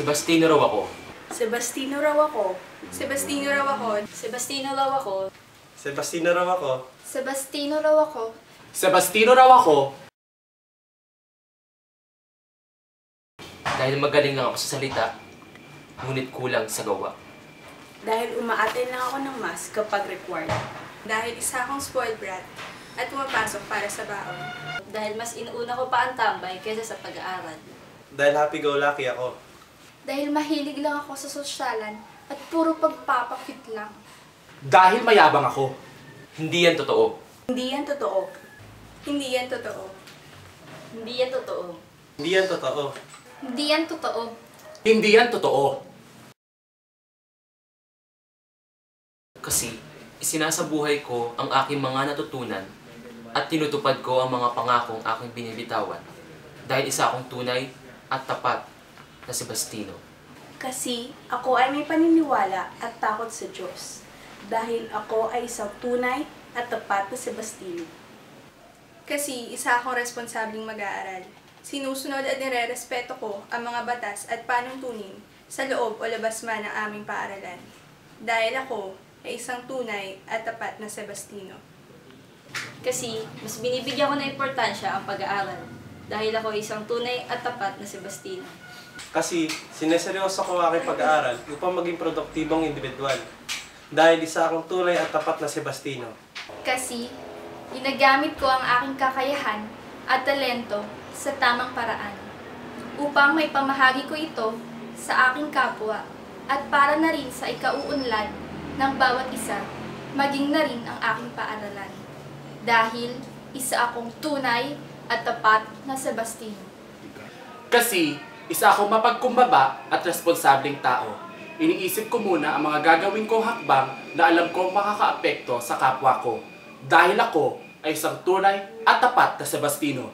Sebastino raw ako. Sebastino raw ako. Sebastino raw ako. Sebastino raw ako. Sebastino raw ako. Sebastino raw ako. Sebastino raw ako. Dahil magaling lang ako sa salita, ngunit kulang sa gawa. Dahil umaattend lang ako ng mass kapag required. Dahil isa akong spoiled brat at pumapasok para sa baon. Dahil mas inuuna ko pa ang tambay kaysa sa pag-aaral. Dahil happy-go-lucky ako. Dahil mahilig lang ako sa sosyalan at puro pagpapakit lang. Dahil mayabang ako. Hindi yan totoo. Hindi yan totoo. Hindi yan totoo. Hindi yan totoo. Hindi yan totoo. Hindi yan totoo. Hindi yan totoo. Kasi isinasabuhay ko ang aking mga natutunan at tinutupad ko ang mga pangakong aking binibitawan dahil isa akong tunay at tapat na Sebastino. Kasi ako ay may paniniwala at takot sa Diyos. Dahil ako ay isang tunay at tapat na Sebastino. Kasi isa akong responsabling mag-aaral. Sinusunod at nire-respeto ko ang mga batas at panuntunin sa loob o labas man ng aming paaralan. Dahil ako ay isang tunay at tapat na Sebastino. Kasi mas binibigyan ko ng importansya ang pag-aaral dahil ako ay isang tunay at tapat na Sebastino. Kasi sineseryoso ko ang aking pag-aaral upang maging produktibong individual. Dahil isa akong tunay at tapat na Sebastino. Kasi ginagamit ko ang aking kakayahan at talento sa tamang paraan upang may pamahagi ko ito sa aking kapwa at para na rin sa ikauunlad ng bawat isa, maging na rin ang aking paaralan. Dahil isa akong tunay at tapat na Sebastino. Kasi isa akong mapagkumbaba at responsableng tao. Iniisip ko muna ang mga gagawin kong hakbang na alam kong makakaapekto sa kapwa ko. Dahil ako ay isang tunay at tapat na Sebastino.